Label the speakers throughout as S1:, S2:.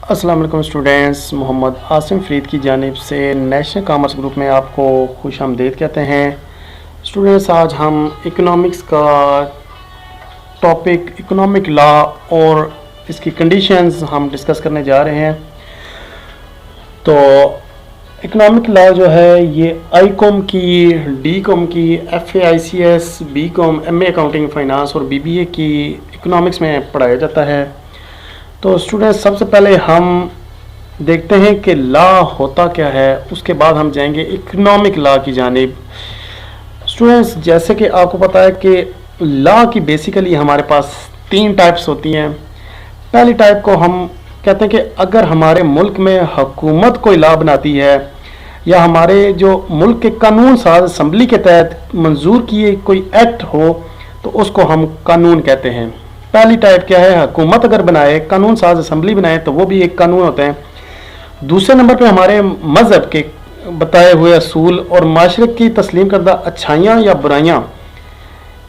S1: अस्सलाम वालेकुम स्टूडेंट्स, मोहम्मद आसिम फरीद की जानिब से नेशनल कॉमर्स ग्रुप में आपको खुश आमदीद कहते हैं। स्टूडेंट्स, आज हम इकोनॉमिक्स का टॉपिक इकोनॉमिक लॉ और इसकी कंडीशंस हम डिस्कस करने जा रहे हैं। तो इकोनॉमिक लॉ जो है ये आई कॉम की, डी कॉम की, FAICS, B com, MA accounting finance और BBA की इकोनॉमिक्स में पढ़ाया जाता है। तो स्टूडेंट्स, सबसे पहले हम देखते हैं कि लॉ होता क्या है, उसके बाद हम जाएंगे इकोनॉमिक लॉ की जानिब। स्टूडेंट्स, जैसे कि आपको पता है कि लॉ की बेसिकली हमारे पास 3 टाइप्स होती हैं। पहली टाइप को हम कहते हैं कि अगर हमारे मुल्क में हुकूमत कोई लॉ बनाती है या हमारे जो मुल्क के कानून साज असम्बली के तहत मंजूर किए कोई एक्ट हो तो उसको हम कानून कहते हैं। पहली टाइप क्या है, हुकूमत अगर बनाए, कानून साज असम्बली बनाए तो वो भी एक कानून होते हैं। दूसरे नंबर पे हमारे मज़हब के बताए हुए असूल और माशरे की तस्लीम करदा अच्छाइयाँ या बुराइयाँ,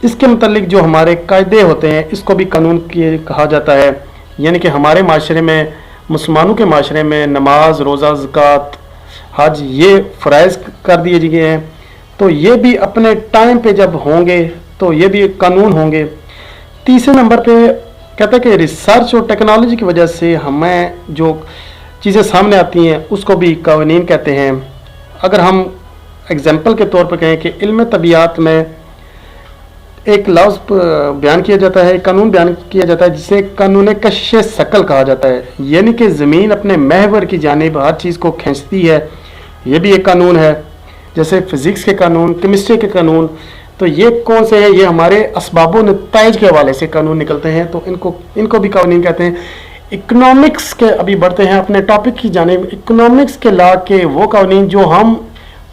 S1: इसके मतलब जो हमारे कायदे होते हैं, इसको भी कानून कहा जाता है। यानी कि हमारे माशरे में, मुसलमानों के माशरे में नमाज, रोज़ा, ज़कात, हज ये फ़राइज़ कर दिए गए हैं, तो ये भी अपने टाइम पे जब होंगे तो ये भी कानून होंगे। तीसरे नंबर पे कहता है कि रिसर्च और टेक्नोलॉजी की वजह से हमें जो चीज़ें सामने आती हैं उसको भी कानून कहते हैं। अगर हम एग्जांपल के तौर पर कहें कि इल्म तबियात में एक लफ्ज़ बयान किया जाता है, कानून बयान किया जाता है जिसे कानून कशिश शकल कहा जाता है। यानी कि ज़मीन अपने महवर की जानिब हर चीज़ को खींचती है, ये भी एक कानून है। जैसे फिज़िक्स के कानून, केमिस्ट्री के कानून, तो ये कौन से हैं? ये हमारे असबाब नताइज के हवाले से कानून निकलते हैं, तो इनको भी कानून कहते हैं। इकोनॉमिक्स के अभी बढ़ते हैं अपने टॉपिक की जानिब। इकोनॉमिक्स के लॉ के वो कानून जो हम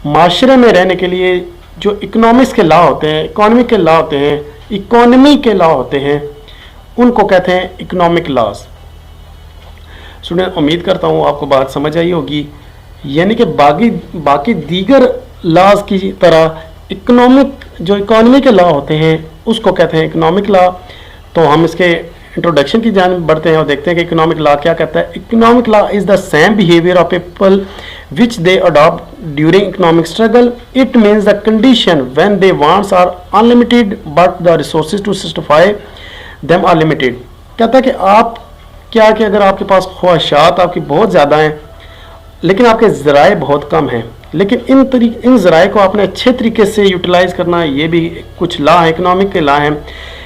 S1: माशरे में रहने के लिए, जो इकोनॉमिक्स के लॉ होते हैं, इकोनॉमी के लॉ होते हैं, इकोनॉमी के लॉ होते हैं, उनको कहते हैं इकोनॉमिक लॉज। स्टूडेंट, उम्मीद करता हूँ आपको बात समझ आई होगी। यानी कि बाकी दीगर लॉज की तरह जो इकोनॉमी के लॉ होते हैं उसको कहते हैं इकोनॉमिक लॉ। तो हम इसके इंट्रोडक्शन की जानिब बढ़ते हैं और देखते हैं कि इकोनॉमिक लॉ क्या कहता है। Economic law is the same behaviour of people which they adopt during economic struggle. It means the condition when their wants are unlimited but the resources to satisfy them are limited. कहता है कि आप क्या कि अगर आपके पास ख्वाहिशात आपकी बहुत ज़्यादा हैं लेकिन आपके ज़राए बहुत कम हैं, लेकिन इन ज़राए को आपने अच्छे तरीके से यूटिलाइज़ करना है, ये भी कुछ लॉ है, इकोनॉमिक के लॉ हैं।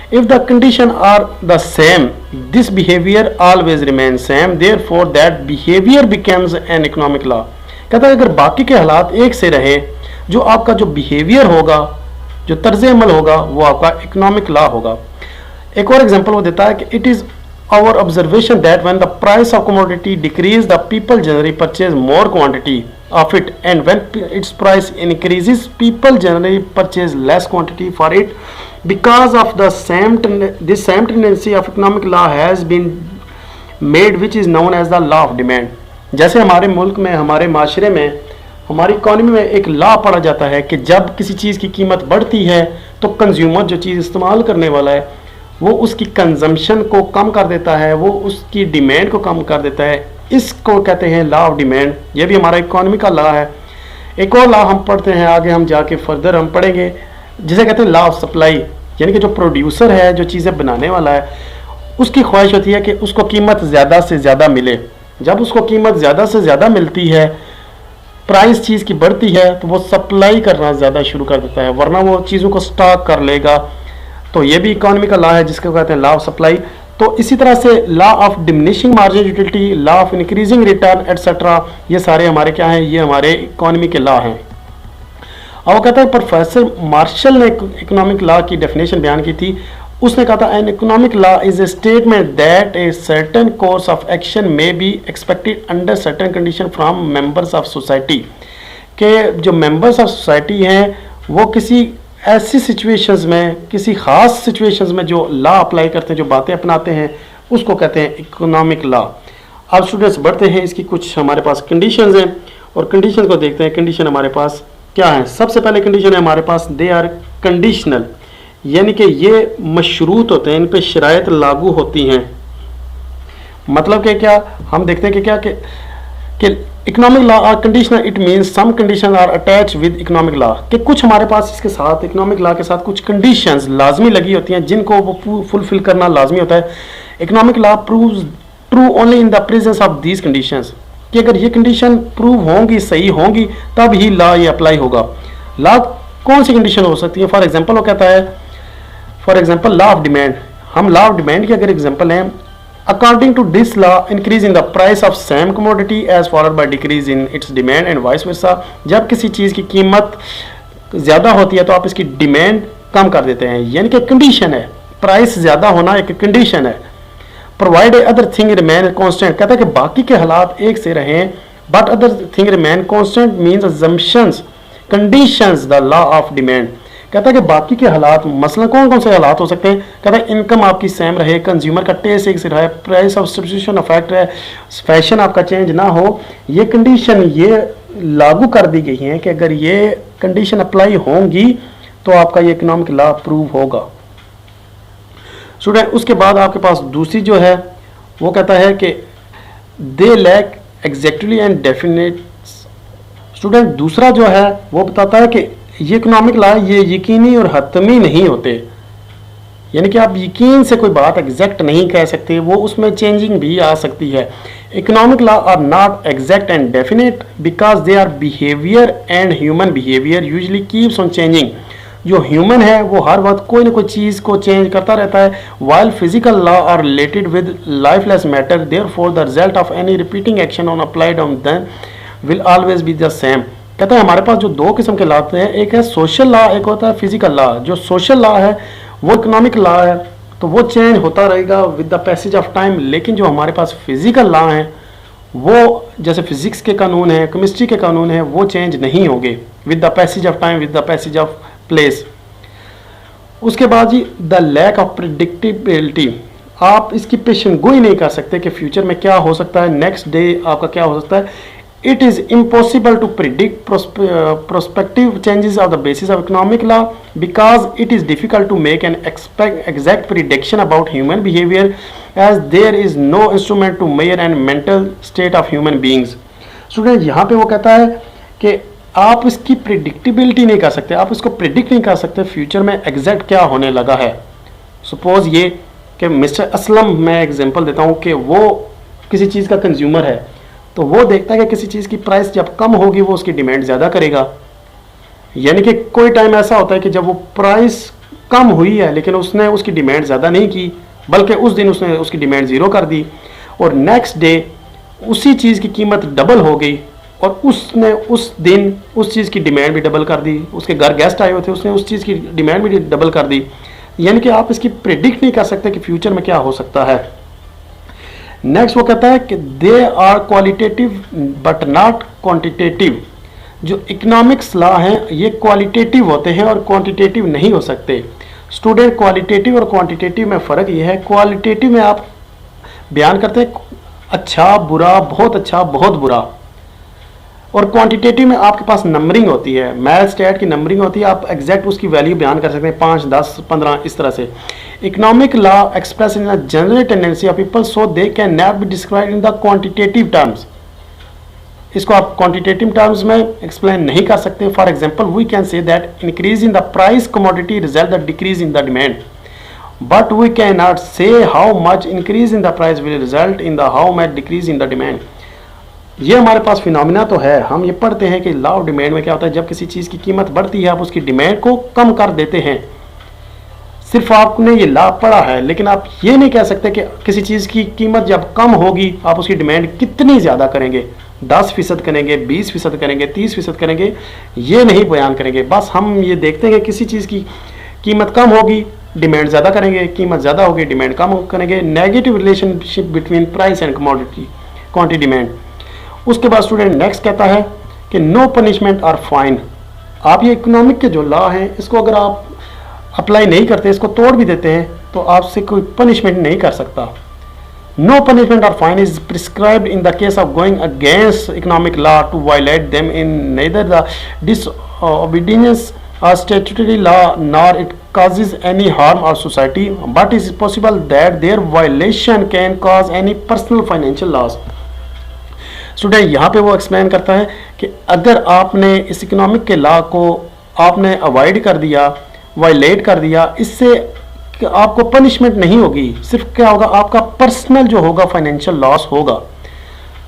S1: If the condition are the same, this behavior always remains same, therefore that behavior becomes an economic law. कहता है अगर बाकी के हालात एक से रहे, जो आपका जो बिहेवियर होगा, जो तर्ज अमल होगा, वो आपका इकोनॉमिक लॉ होगा। एक और एग्जांपल वो देता है कि it is our observation that when the price of commodity decreases the people generally purchase more quantity of it, and when its price increases people generally purchase less quantity for it because of this same tendency of economic law has been made, which is known as the law of demand. जैसे हमारे मुल्क में, हमारे माशरे में, हमारी economy में एक लॉ पढ़ा जाता है कि जब किसी चीज़ की कीमत बढ़ती है तो कंज्यूमर जो चीज़ इस्तेमाल करने वाला है वो उसकी कंजम्पशन को कम कर देता है, वो उसकी डिमांड को कम कर देता है। इसको कहते हैं लॉ ऑफ डिमांड। ये भी हमारा इकोनॉमी का लॉ है। एक और लॉ हम पढ़ते हैं, आगे हम जाके फर्दर हम पढ़ेंगे, जिसे कहते हैं लॉ ऑफ सप्लाई। यानी कि जो प्रोड्यूसर है, जो चीज़ें बनाने वाला है, उसकी ख्वाहिश होती है कि उसको कीमत ज़्यादा से ज़्यादा मिले। जब उसको कीमत ज़्यादा से ज़्यादा मिलती है, प्राइस चीज़ की बढ़ती है, तो वो सप्लाई करना ज़्यादा शुरू कर देता है, वरना वो चीज़ों को स्टॉक कर लेगा। तो ये भी इकोनॉमी का लॉ है जिसको कहते हैं लॉ ऑफ सप्लाई। तो इसी तरह से law of diminishing margin utility, law of increasing return etcetera, ये सारे हमारे क्या हैं? ये हमारे इकोनॉमी के लॉ हैं। और वो कहता है प्रोफेसर मार्शल ने इकोनॉमिक लॉ की डेफिनेशन बयान की थी। उसने कहा था an economic law is a statement that a certain course of action may be expected under certain condition from members of society. के जो मेंबर्स ऑफ सोसाइटी हैं वो किसी ऐसी सिचुएशंस में, किसी ख़ास सिचुएशंस में जो लॉ अप्लाई करते हैं, जो बातें अपनाते हैं, उसको कहते हैं इकोनॉमिक लॉ। अब स्टूडेंट्स बढ़ते हैं, इसकी कुछ हमारे पास कंडीशंस हैं और कंडीशन को देखते हैं। कंडीशन हमारे पास क्या है? सबसे पहले कंडीशन है हमारे पास दे आर कंडीशनल, यानी कि ये मशरूत होते हैं, इन पे शराइत लागू होती हैं। मतलब कि क्या हम देखते हैं कि क्या कि economic law are conditional, it means some condition are attach with economic law, कि कुछ हमारे पास इसके साथ इकोनॉमिक लॉ के साथ कुछ कंडीशंस लाजमी लगी होती हैं जिनको वो फुलफिल करना लाजमी होता है। Economic law proves true only in the presence of these conditions, कि अगर ये कंडीशन प्रूव होंगी, सही होंगी, तब ही लॉ ये अप्लाई होगा। लॉ कौन सी कंडीशन हो सकती है? फॉर एग्जाम्पल वो कहता है, for example law of demand, हम लॉ ऑफ डिमांड की अगर एग्जाम्पल हैं, according to this law increase in the price of same commodity as followed by decrease in its demand and vice versa। जब किसी चीज़ की कीमत ज़्यादा होती है तो आप इसकी डिमांड कम कर देते हैं, यानी कि कंडीशन है, प्राइस ज़्यादा होना एक कंडीशन है। Provide other thing remain constant, कहता है कि बाकी के हालात एक से रहें, but other thing remain constant means assumptions conditions the law of demand. कहता है कि बाकी के हालात, मसलन कौन कौन से हालात हो सकते हैं? कहता है इनकम आपकी सेम रहे, कंज्यूमर का टेस्ट एक से रहे, प्राइस ऑफ सब्स्टिट्यूशन इफेक्ट है, फैशन आपका चेंज ना हो। ये कंडीशन ये लागू कर दी गई है कि अगर ये कंडीशन अप्लाई होंगी तो आपका ये इकोनॉमिक लॉ प्रूव होगा। स्टूडेंट उसके बाद आपके पास दूसरी जो है वो कहता है कि they lack exactly and definite. Student दूसरा जो है वो बताता है कि ये इकोनॉमिक लॉ ये यकीनी और हतमी नहीं होते, यानी कि आप यकीन से कोई बात एग्जैक्ट नहीं कह सकते, वो उसमें चेंजिंग भी आ सकती है। Economic law are not exact and definite because they are behaviour and human behaviour usually keeps on changing. जो ह्यूमन है वो हर वक्त कोई ना कोई चीज़ को चेंज करता रहता है। While physical law are related with lifeless matter, therefore the result of any repeating action on applied on them will always be the same. कहता है हमारे पास जो दो किस्म के लॉ हैं, एक है सोशल लॉ, एक होता है फिजिकल लॉ। जो सोशल लॉ है वो इकोनॉमिक लॉ है, तो वो चेंज होता रहेगा with the passage of time. लेकिन जो हमारे पास फिजिकल लॉ हैं वो जैसे फिजिक्स के कानून हैं, केमिस्ट्री के कानून हैं, वो चेंज नहीं होंगे with the passage of time, with the passage of place. उसके बाद जी द लैक ऑफ प्रिडिक्टेबिलिटी, आप इसकी पेशन गोई नहीं कर सकते कि फ्यूचर में क्या हो सकता है, नेक्स्ट डे आपका क्या हो सकता है। It is impossible to predict prospective changes on the basis of economic law because it is difficult to make an exact prediction about human behavior as there is no instrument to measure and mental state of human beings। Student यहाँ पे वो कहता है कि आप इसकी प्रिडिक्टिबिलिटी नहीं कर सकते, आप इसको प्रिडिक्ट नहीं कर सकते फ्यूचर में एग्जैक्ट क्या होने लगा है। सपोज ये कि मिस्टर असलम, मैं एग्जांपल देता हूँ कि वो किसी चीज़ का कंज्यूमर है, तो वो देखता है कि किसी चीज़ की प्राइस जब कम होगी वो उसकी डिमांड ज़्यादा करेगा। यानी कि कोई टाइम ऐसा होता है कि जब वो प्राइस कम हुई है लेकिन उसने उसकी डिमांड ज़्यादा नहीं की, बल्कि उस दिन उसने उसकी डिमांड ज़ीरो कर दी, और नेक्स्ट डे उसी चीज़ की कीमत डबल हो गई और उसने उस दिन उस चीज़ की डिमांड भी डबल कर दी। उसके घर गेस्ट आए हुए थे, उसने उस चीज़ की डिमांड भी डबल कर दी। यानी कि आप इसकी प्रिडिक्ट नहीं कर सकते कि फ्यूचर में क्या हो सकता है। नेक्स्ट वो कहता है कि they are qualitative but not quantitative. जो इकोनॉमिक्स लॉ हैं ये क्वालिटेटिव होते हैं और क्वांटिटेटिव नहीं हो सकते। स्टूडेंट क्वालिटेटिव और क्वांटिटेटिव में फ़र्क ये है, क्वालिटेटिव में आप बयान करते हैं अच्छा बुरा, बहुत अच्छा बहुत बुरा, और क्वांटिटेटिव में आपके पास नंबरिंग होती है, मैथ स्टैट की नंबरिंग होती है, आप एग्जैक्ट उसकी वैल्यू बयान कर सकते हैं 5, 10, 15 इस तरह से। Economic law express in a general tendency of people so they can not be describe in the quantitative terms. इसको आप क्वांटिटेटिव टर्म्स में एक्सप्लेन नहीं कर सकते। For example we can say that increase in the price commodity result the decrease in the demand, but we can not say how much increase in the price will result in the how much decrease in the demand. ये हमारे पास phenomena तो है, हम ये पढ़ते हैं कि law of demand में क्या होता है, जब किसी चीज़ की कीमत बढ़ती है आप उसकी डिमांड को कम कर देते हैं। सिर्फ आपने ये लॉ पढ़ा है, लेकिन आप ये नहीं कह सकते कि किसी चीज़ की कीमत जब कम होगी आप उसकी डिमांड कितनी ज़्यादा करेंगे, 10% करेंगे, 20% करेंगे, 30% करेंगे, ये नहीं बयान करेंगे। बस हम ये देखते हैं कि किसी चीज़ की कीमत कम होगी डिमांड ज़्यादा करेंगे, कीमत ज़्यादा होगी डिमांड कम करेंगे। Negative relationship between price and commodity quantity demand. उसके बाद स्टूडेंट नेक्स्ट कहता है कि नो पनिशमेंट और फाइन। आप ये इकोनॉमिक के जो लॉ हैं इसको अगर आप अप्लाई नहीं करते, इसको तोड़ भी देते हैं, तो आपसे कोई पनिशमेंट नहीं कर सकता। नो पनिशमेंट और fine is prescribed in the case of going against economic law to violate them in neither the disobedience और statutory law nor it causes any harm or society, but it is possible that their violation can cause any personal financial loss. Student यहाँ पे वो explain करता है कि अगर आपने इस इकोनॉमिक के लॉ को आपने अवॉइड कर दिया, वायलेट कर दिया, इससे आपको पनिशमेंट नहीं होगी, सिर्फ क्या होगा, आपका पर्सनल जो होगा फाइनेंशियल लॉस होगा.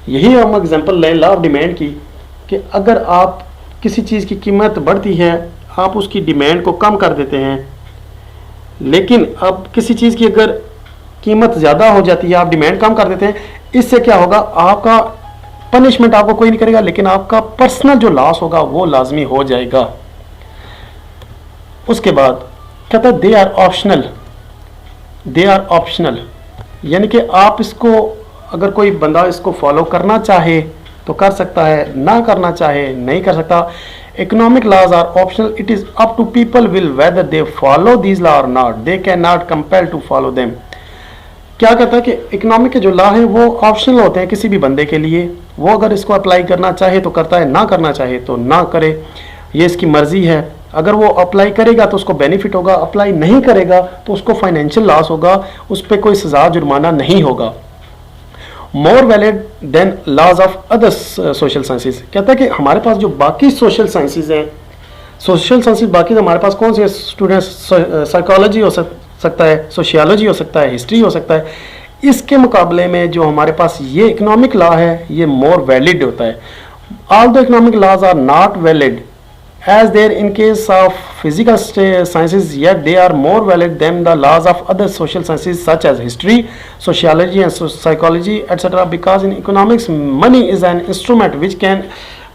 S1: यही हम एग्जांपल लें लॉ ऑफ डिमांड की, कि अगर आप किसी चीज़ की कीमत बढ़ती है, आप उसकी डिमांड को कम कर देते हैं, लेकिन अब किसी चीज़ की अगर कीमत ज़्यादा हो जाती है, आप डिमांड कम कर देते हैं, इससे क्या होगा, आपका पनिशमेंट आपको कोई नहीं करेगा, लेकिन आपका पर्सनल जो लॉस होगा वो लाजमी हो जाएगा. उसके बाद कहता है they are optional. They are optional यानी कि आप इसको, अगर कोई बंदा इसको फॉलो करना चाहे तो कर सकता है, ना करना चाहे नहीं कर सकता. Economic laws are optional. It is up to people will whether they follow these law और not. They can not compel to follow them. क्या कहता है कि इकोनॉमिक के जो लॉ हैं वो ऑप्शनल होते हैं किसी भी बंदे के लिए. वो अगर इसको अप्लाई करना चाहे तो करता है, ना करना चाहे तो ना करे, ये इसकी मर्जी है. अगर वो अप्लाई करेगा तो उसको बेनिफिट होगा, अप्लाई नहीं करेगा तो उसको फाइनेंशियल लॉस होगा, उस पर कोई सजा जुर्माना नहीं होगा. More valid than laws of other social sciences. कहता है कि हमारे पास जो बाकी सोशल साइंसेज हैं, सोशल साइंसेज बाकी हमारे पास कौन से स्टूडेंट्स, साइकोलॉजी हो सकता है, सोशियोलॉजी हो सकता है, हिस्ट्री हो सकता है. इसके मुकाबले में जो हमारे पास ये इकोनॉमिक लॉ है ये मोर वैलिड होता है. All the economic laws are not valid as there in case of physical sciences, yet they are more valid than the laws of other social sciences such as history, sociology and psychology etc. because in economics money is an instrument which can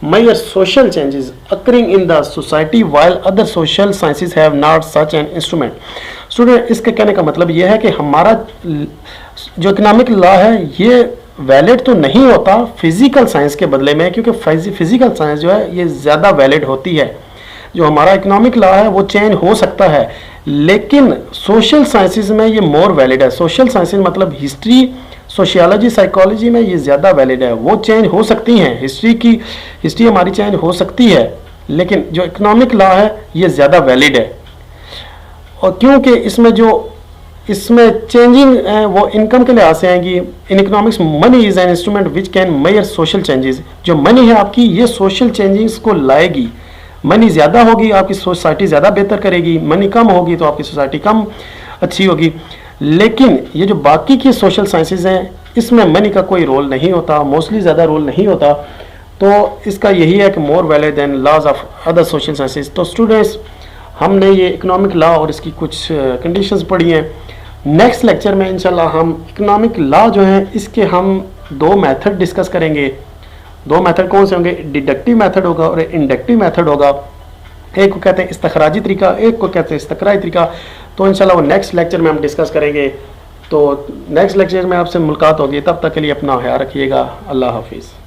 S1: measure social changes occurring in the society while other social sciences have not such an instrument. Student इसके कहने का मतलब यह है कि हमारा जो economic law है ये वैलिड तो नहीं होता फिजिकल साइंस के बदले में, क्योंकि फिजिकल साइंस जो है ये ज़्यादा वैलिड होती है. जो हमारा इकोनॉमिक लॉ है वो चेंज हो सकता है, लेकिन सोशल साइंसेज में ये मोर वैलिड है. सोशल साइंसेज मतलब हिस्ट्री, सोशियोलॉजी, साइकोलॉजी में ये ज़्यादा वैलिड है. वो चेंज हो सकती हैं, हिस्ट्री हमारी चेंज हो सकती है, लेकिन जो इकोनॉमिक लॉ है ये ज़्यादा वैलिड है. और क्योंकि इसमें चेंजिंग वो इनकम के लिहाज से आएंगी. In economics money is an instrument which can measure social changes. जो मनी है आपकी ये सोशल चेंजेस को लाएगी. मनी ज़्यादा होगी आपकी सोसाइटी ज़्यादा बेहतर करेगी, मनी कम होगी तो आपकी सोसाइटी कम अच्छी होगी. लेकिन ये जो बाकी की सोशल साइंसेज हैं इसमें मनी का कोई रोल नहीं होता, मोस्टली ज़्यादा रोल नहीं होता. तो इसका यही है कि more valid than laws of other social sciences. तो स्टूडेंट्स हमने ये इकोनॉमिक लॉ और इसकी कुछ कंडीशंस पढ़ी हैं. नेक्स्ट लेक्चर में इंशाल्लाह हम इकोनॉमिक लॉ जो है इसके हम दो मेथड डिस्कस करेंगे. दो मेथड कौन से होंगे, डिडक्टिव मेथड होगा और इंडक्टिव मेथड होगा. एक को कहते हैं इस्तखराजी तरीका, एक को कहते हैं इस्तकराई तरीका. तो इंशाल्लाह वो नेक्स्ट लेक्चर में हम डिस्कस करेंगे. तो नेक्स्ट लेक्चर में आपसे मुलाकात होगी. तब तक के लिए अपना ख्याल रखिएगा. अल्लाह हाफिज़.